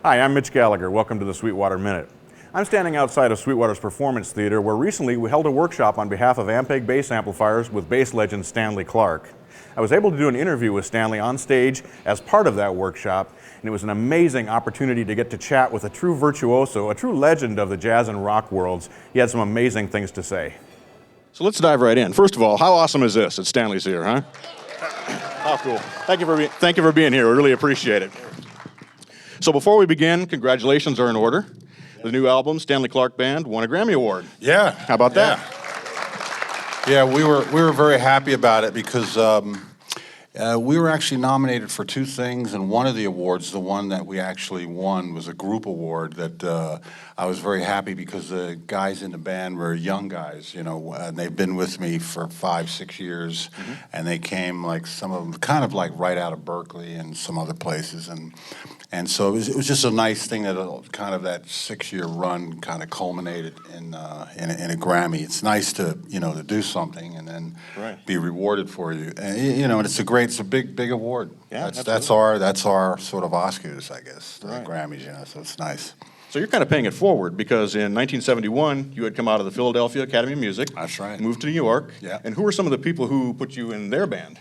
Hi, I'm Mitch Gallagher. Welcome to the Sweetwater Minute. I'm standing outside of Sweetwater's Performance Theater, where recently we held a workshop on behalf of Ampeg bass amplifiers with bass legend Stanley Clarke. I was able to do an interview with Stanley on stage as part of that workshop, and it was an amazing opportunity to get to chat with a true virtuoso, a true legend of the jazz and rock worlds. He had some amazing things to say. So let's dive right in. First of all, how awesome is this that Stanley's here, huh? How cool. Thank you for being here. We really appreciate it. So before we begin, congratulations are in order. The new album, Stanley Clarke Band, won a Grammy Award. Yeah. How about that? Yeah, we were very happy about it because we were actually nominated for two things, and one of the awards, the one that we actually won, was a group award that I was very happy because the guys in the band were young guys, you know, and they've been with me for 5-6 years, and they came, like, some of them kind of like right out of Berkeley and some other places, and so it was just a nice thing that kind of that 6-year run kind of culminated in a Grammy. It's nice to, you know, to do something and then be rewarded for you. And, you know, and it's a big award. Yeah, that's our sort of Oscars, I guess, the Grammys, you know, so it's nice. So you're kind of paying it forward because in 1971, you had come out of the Philadelphia Academy of Music. That's right. Moved to New York. Yeah. And who were some of the people who put you in their band?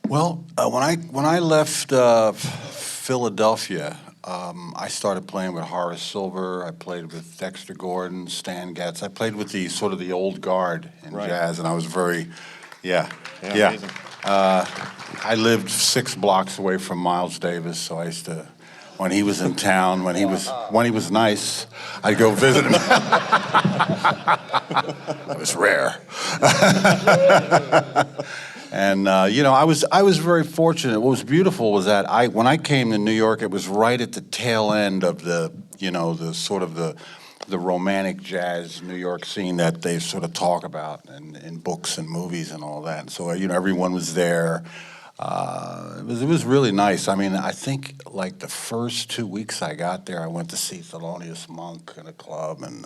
Well, when I left Philadelphia, I started playing with Horace Silver. I played with Dexter Gordon, Stan Getz. I played with the sort of the old guard in jazz, and I was very, Amazing. I lived 6 blocks away from Miles Davis, so I used to, when he was in town, when he was nice, I'd go visit him. It was rare. And you know, I was very fortunate. What was beautiful was that when I came to New York, it was right at the tail end of the, you know, the sort of the romantic jazz New York scene that they sort of talk about in books and movies and all that. And so, you know, everyone was there. It was really nice. I mean, I think like the first 2 weeks I got there, I went to see Thelonious Monk in a club, and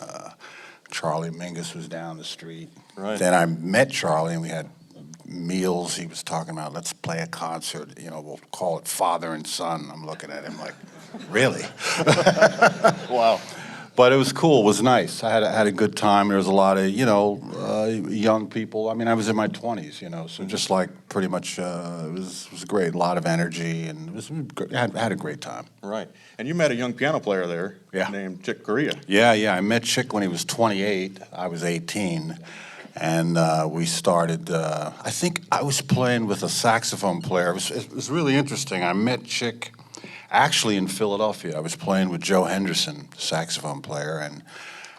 Charlie Mingus was down the street. Right. Then I met Charlie, and we had meals. He was talking about, let's play a concert, you know, we'll call it Father and Son. I'm looking at him like, really? Wow. But it was cool. It was nice. I had a good time. There was a lot of, you know, young people. I mean, I was in my 20s, you know, so just like pretty much it was great. A lot of energy, and I had a great time. Right. And you met a young piano player there named Chick Corea. Yeah. I met Chick when he was 28. I was 18. And we started, I think I was playing with a saxophone player. It was really interesting. I met Chick actually in Philadelphia. I was playing with Joe Henderson, the saxophone player,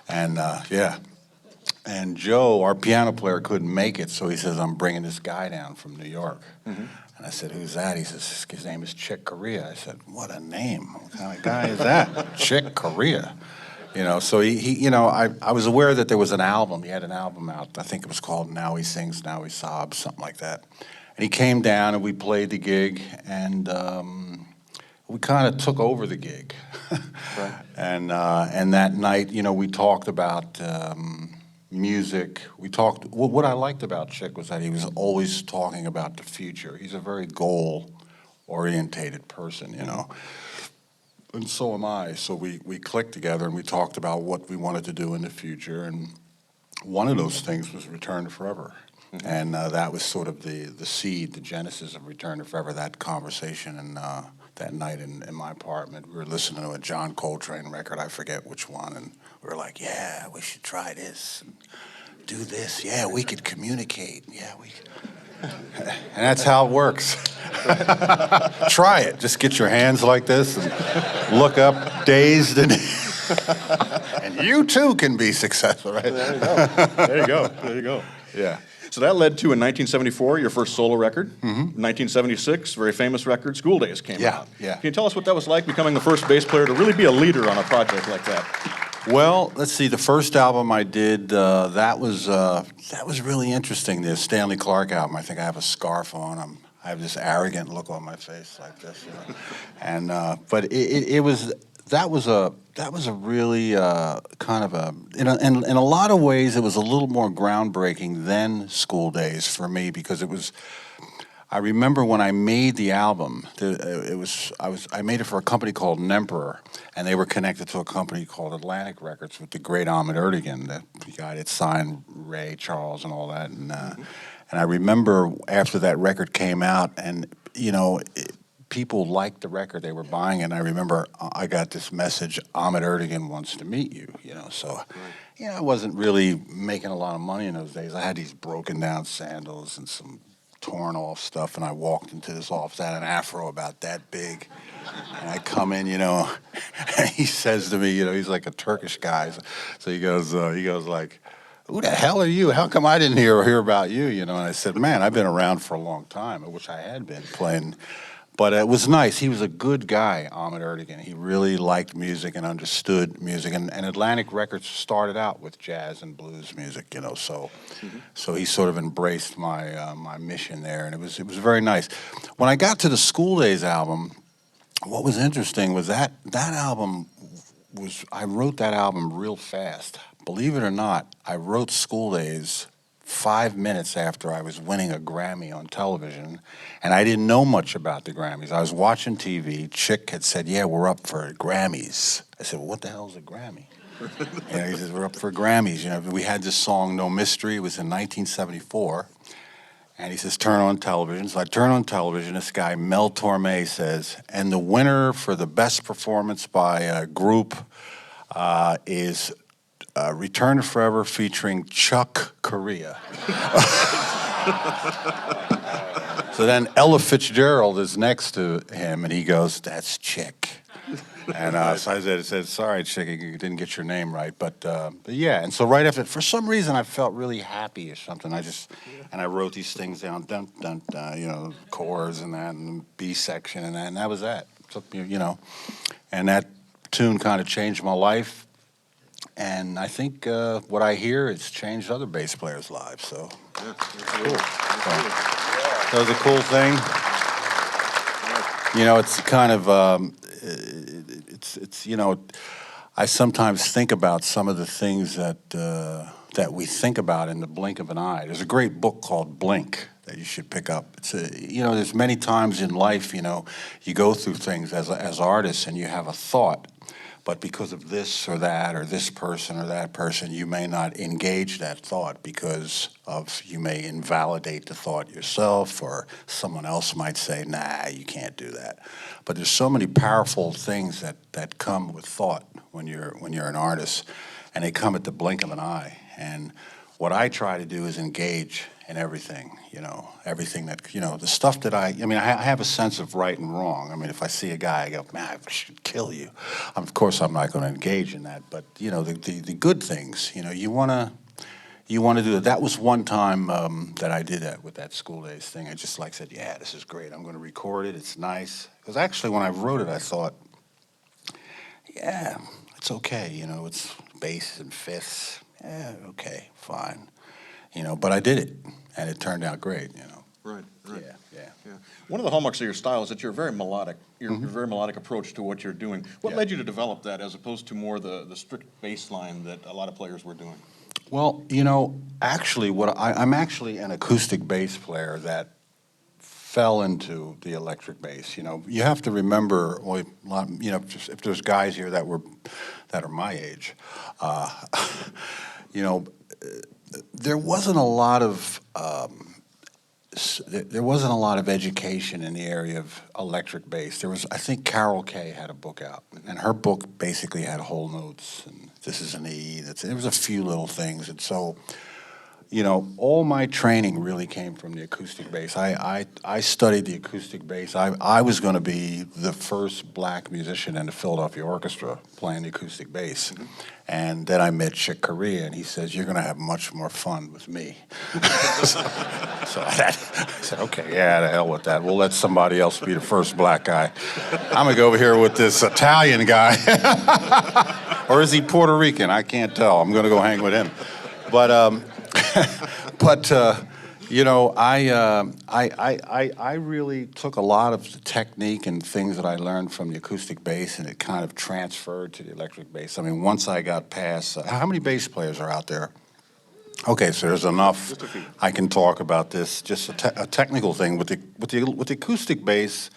and Joe, our piano player, couldn't make it, so he says, I'm bringing this guy down from New York. And I said, who's that? He says, his name is Chick Corea. I said, what a name. What kind of guy is that? Chick Corea. You know, so he you know, I was aware that there was an album. He had an album out. I think it was called Now He Sings, Now He Sobs, something like that. And he came down, and we played the gig, and we kind of took over the gig. Right. And that night, you know, we talked about music. We talked. What I liked about Chick was that he was always talking about the future. He's a very goal-orientated person, you know. And so am I. So we clicked together, and we talked about what we wanted to do in the future. And one of those things was Return to Forever. And that was sort of the seed, the genesis of Return to Forever, that conversation. And that night in my apartment, we were listening to a John Coltrane record, I forget which one. And we were like, yeah, we should try this and do this. Yeah, we could communicate. Yeah, we could. And that's how it works. Try it. Just get your hands like this and look up, dazed, and you too can be successful, right? There you go. Yeah. So that led to, in 1974, your first solo record. 1976, very famous record, School Days came out. Yeah. Can you tell us what that was like, becoming the first bass player to really be a leader on a project like that? Well, let's see. The first album I did, that was really interesting. The Stanley Clarke album. I think I have a scarf on. I have this arrogant look on my face like this, you know? And but that was a really kind of a in a lot of ways it was a little more groundbreaking than School Days for me, because I remember when I made the album, I made it for a company called Nemperor, and they were connected to a company called Atlantic Records with the great Ahmet Ertegun, the guy that signed Ray Charles and all that. And I remember after that record came out, and people liked the record, they were buying it. And I remember I got this message: Ahmet Ertegun wants to meet you. So. I wasn't really making a lot of money in those days. I had these broken down sandals and some torn off stuff, and I walked into this office. I had an afro about that big, and I come in, and he says to me, he's like a Turkish guy, so he goes like, "Who the hell are you? How come I didn't hear about you?" And I said, "Man, I've been around for a long time," which I had been playing. But it was nice. He was a good guy, Ahmet Ertegun. He really liked music and understood music. And Atlantic Records started out with jazz and blues music, So he sort of embraced my mission there, and it was very nice. When I got to the School Days album, what was interesting was that album I wrote that album real fast. Believe it or not, I wrote School Days 5 minutes after I was winning a Grammy on television, and I didn't know much about the Grammys. I was watching TV. Chick had said, "Yeah, we're up for Grammys." I said, "Well, what the hell is a Grammy?" And he says, "We're up for Grammys." We had this song, No Mystery. It was in 1974. And he says, "Turn on television." So I turn on television. This guy, Mel Torme, says, "And the winner for the best performance by a group is Return to Forever featuring Chuck Corea." So then Ella Fitzgerald is next to him, and he goes, "That's Chick." And so I said, "Sorry, Chick, you didn't get your name right." But yeah, and so right after, for some reason, I felt really happy or something. And I wrote these things down, dun, dun, dun, chords and that, and B section and that was that. So, and that tune kind of changed my life. And I think what I hear has changed other bass players' lives. So cool. That was a cool thing. It's kind of I sometimes think about some of the things that we think about in the blink of an eye. There's a great book called Blink that you should pick up. It's there's many times in life, you go through things as artists and you have a thought, but because of this or that or this person or that person, you may not engage that thought because you may invalidate the thought yourself, or someone else might say, "Nah, you can't do that." But there's so many powerful things that come with thought when you're an artist, and they come at the blink of an eye. And what I try to do is engage in everything, everything that, the stuff that I have a sense of right and wrong. If I see a guy, I go, "Man, I should kill you." Of course, I'm not going to engage in that, but, the good things, you want to do that. That was one time that I did that with that School Days thing. I just said, "Yeah, this is great. I'm going to record it. It's nice." Because actually, when I wrote it, I thought, yeah, it's okay. It's bass and fifths. Yeah, okay, fine. But I did it, and it turned out great. Right. Yeah. One of the hallmarks of your style is that you're very melodic. Your very melodic approach to what you're doing. What led you to develop that, as opposed to more the strict bass line that a lot of players were doing? Well, actually, I'm actually an acoustic bass player that fell into the electric bass. You have to remember, if there's guys here that are my age, there wasn't a lot of education in the area of electric bass. I think Carol Kay had a book out, and her book basically had whole notes, and this is an E. There was a few little things, and so, all my training really came from the acoustic bass. I studied the acoustic bass. I was going to be the first black musician in the Philadelphia Orchestra playing the acoustic bass. And then I met Chick Corea, and he says, "You're going to have much more fun with me." So I said, "Okay, yeah, the hell with that. We'll let somebody else be the first black guy. I'm going to go over here with this Italian guy." Or is he Puerto Rican? I can't tell. I'm going to go hang with him. But I really took a lot of the technique and things that I learned from the acoustic bass, and it kind of transferred to the electric bass. Once I got past, how many bass players are out there? Okay, so there's enough. Just a few. I can talk about this. Just a technical thing with the acoustic bass.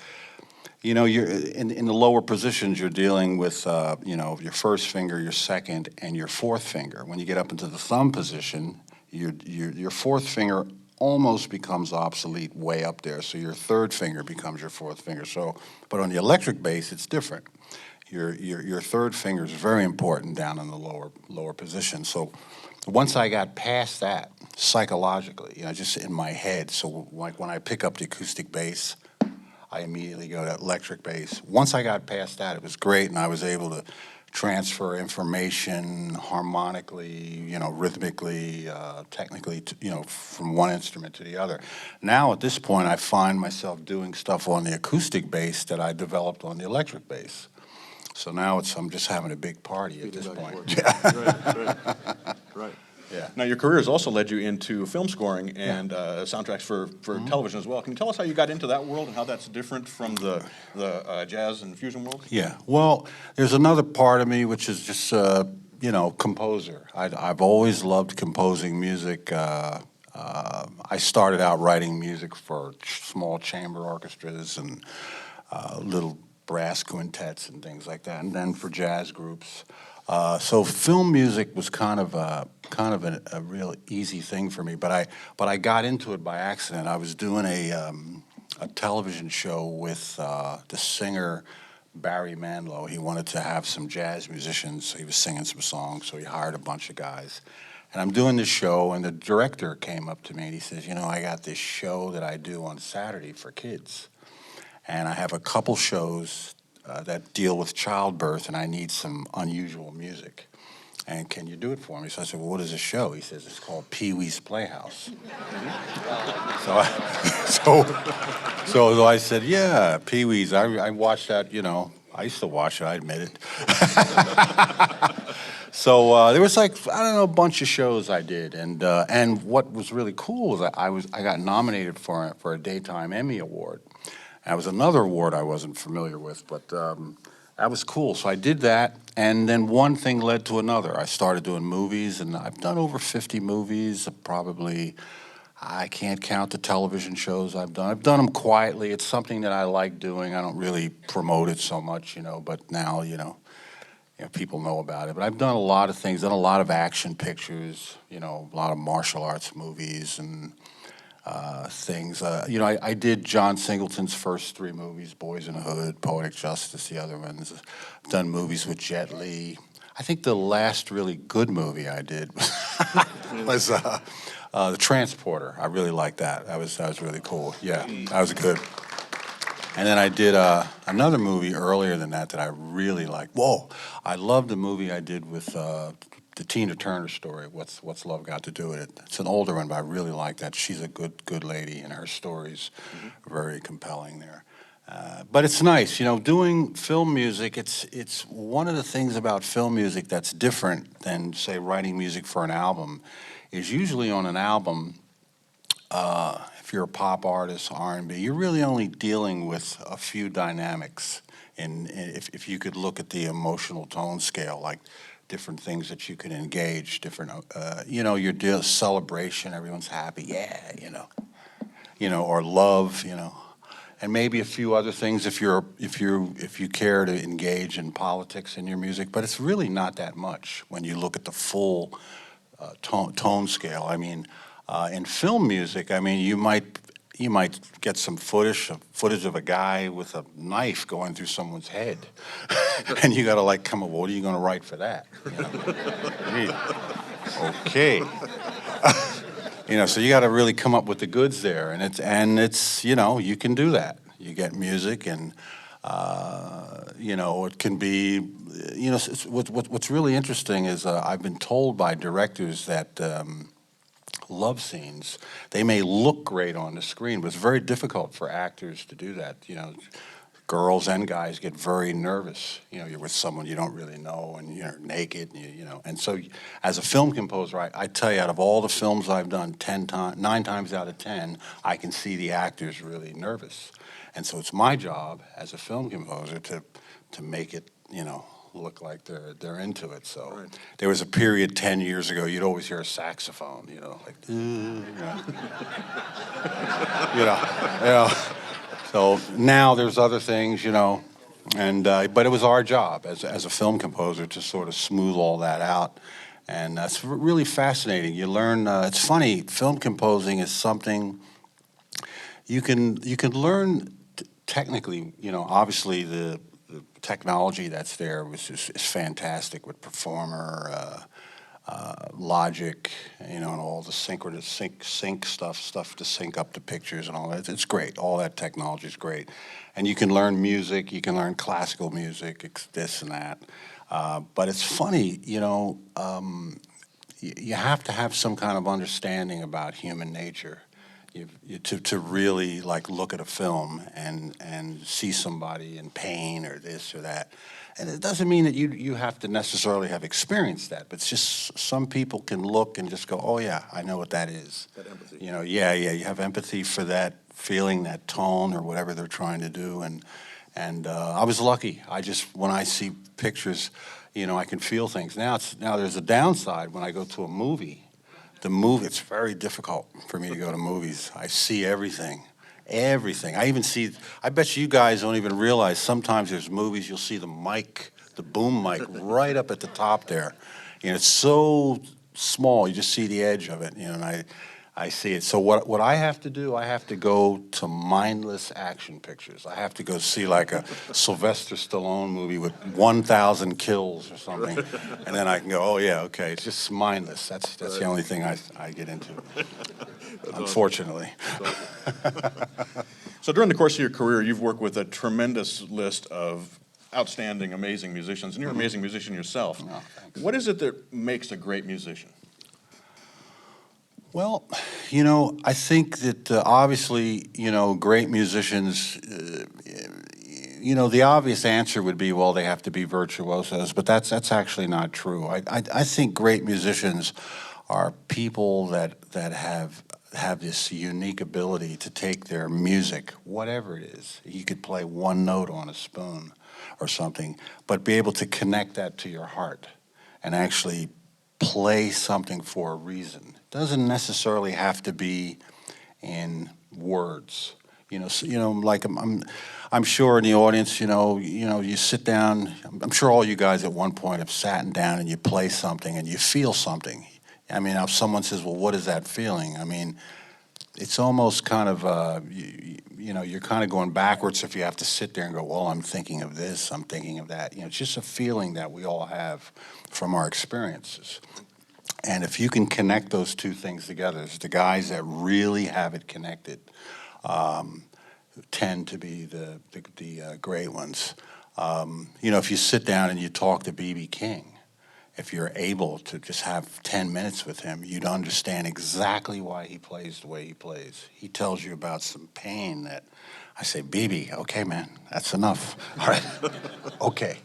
You know, you're in the lower positions. You're dealing with you know, your first finger, your second, and your fourth finger. When you get up into the thumb position, your fourth finger almost becomes obsolete way up there. So your third finger becomes your fourth finger. So, but on the electric bass, it's different. Your third finger is very important down in the lower position. So once I got past that psychologically, you know, just in my head. So like when I pick up the acoustic bass, I immediately go to electric bass. Once I got past that, it was great, and I was able to transfer information harmonically, you know, rhythmically, technically, you know, from one instrument to the other. Now at this point, I find myself doing stuff on the acoustic bass that I developed on the electric bass. So now I'm just having a big party at this point. Right. Yeah. Now, your career has also led you into film scoring and soundtracks for television as well. Can you tell us how you got into that world and how that's different from the jazz and fusion world? Yeah. Well, there's another part of me which is just, you know, composer. I've always loved composing music. I started out writing music for small chamber orchestras and little brass quintets and things like that, and then for jazz groups. So film music was kind of a real easy thing for me, but I got into it by accident. I was doing a television show with the singer Barry Manilow. He wanted to have some jazz musicians. He was singing some songs, so he hired a bunch of guys. And I'm doing this show, and the director came up to me and he says, "You know, I got this show that I do on Saturday for kids, and I have a couple shows that deal with childbirth, and I need some unusual music. And can you do it for me?" So I said, "Well, what is this show?" He says, "It's called Pee Wee's Playhouse." So I said, "Yeah, Pee Wee's. I watched that. You know, I used to watch it. I admit it." So there was like, I don't know, a bunch of shows I did, and what was really cool was I got nominated for a Daytime Emmy Award. That was another award I wasn't familiar with, but that was cool. So I did that, and then one thing led to another. I started doing movies, and I've done over 50 movies. Probably, I can't count the television shows I've done. I've done them quietly. It's something that I like doing. I don't really promote it so much, you know, but now, you know, people know about it. But I've done a lot of things, done a lot of action pictures, you know, a lot of martial arts movies and things. You know, I did John Singleton's first 3 movies, Boys in the Hood, Poetic Justice, the other ones. I've done movies with Jet Li. I think the last really good movie I did was The Transporter. I really liked that. That was really cool. Yeah, that was good. And then I did another movie earlier than that I really liked. Whoa, I loved the movie I did with the Tina Turner story, What's Love Got to Do with It? It's an older one, but I really like that. She's a good lady, and her story's very compelling there. But it's nice, you know, doing film music. It's one of the things about film music that's different than, say, writing music for an album. Is usually on an album, if you're a pop artist, R&B, you're really only dealing with a few dynamics. And if you could look at the emotional tone scale, like different things that you can engage, different, you know, your celebration, everyone's happy, yeah, you know, or love, you know, and maybe a few other things if you care to engage in politics in your music, but it's really not that much when you look at the full tone scale. I mean, in film music, I mean, you might get some footage of a guy with a knife going through someone's head, and you got to like come up. What are you going to write for that? You know? Okay, you know. So you got to really come up with the goods there, and it's you know, you can do that. You get music, and you know, it can be. You know, what's really interesting is I've been told by directors that. Love scenes, they may look great on the screen, but it's very difficult for actors to do that. You know, girls and guys get very nervous. You know, you're with someone you don't really know, and you're naked, and you know. And so, as a film composer, I tell you, out of all the films I've done, 9 times out of 10, I can see the actors really nervous. And so it's my job as a film composer to make it, you know, look like they're into it. So there was a period 10 years ago, you'd always hear a saxophone, like, you know. So now there's other things, and but it was our job as a film composer to sort of smooth all that out. And that's really fascinating. You learn, it's funny, film composing is something you can learn technically, obviously the technology that's there is fantastic with Performer, Logic, and all the synchronous sync stuff to sync up the pictures and all that. It's great. All that technology is great. And you can learn music, you can learn classical music, this and that. But it's funny, you have to have some kind of understanding about human nature to really look at a film and see somebody in pain or this or that. And it doesn't mean that you have to necessarily have experienced that, but it's just some people can look and just go, oh yeah, I know what that is. That empathy. Yeah, you have empathy for that feeling, that tone, or whatever they're trying to do. And I was lucky. When I see pictures, I can feel things. Now there's a downside when I go to a movie. It's very difficult for me to go to movies. I see everything. I bet you guys don't even realize sometimes there's movies you'll see the boom mic right up at the top there. It's so small, you just see the edge of it, and I see it. So what I have to do, I have to go to mindless action pictures. I have to go see a Sylvester Stallone movie with 1,000 kills or something, and then I can go, oh yeah, okay, it's just mindless. That's the only thing I get into, unfortunately. So during the course of your career, you've worked with a tremendous list of outstanding, amazing musicians, and you're an amazing musician yourself. Oh, thanks. What is it that makes a great musician? Well, I think that obviously, great musicians, the obvious answer would be, well, they have to be virtuosos, but that's actually not true. I think great musicians are people that have this unique ability to take their music, whatever it is. You could play one note on a spoon or something, but be able to connect that to your heart and actually play something for a reason. Doesn't necessarily have to be in words. I'm sure in the audience, you sit down. I'm sure all you guys at one point have sat down and you play something and you feel something. If someone says, "Well, what is that feeling?" It's almost kind of you're kind of going backwards if you have to sit there and go, "Well, I'm thinking of this, I'm thinking of that." It's just a feeling that we all have from our experiences. And if you can connect those two things together, it's the guys that really have it connected tend to be the great ones. If you sit down and you talk to B.B. King, if you're able to just have 10 minutes with him, you'd understand exactly why he plays the way he plays. He tells you about some pain that I say, B.B., okay, man, that's enough. All right, okay.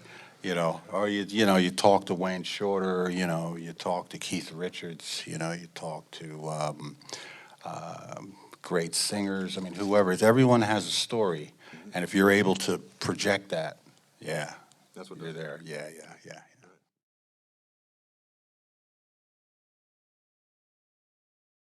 Or you talk to Wayne Shorter, you talk to Keith Richards, you talk to great singers. Whoever. Everyone has a story, and if you're able to project that, yeah, That's what you're there. Yeah.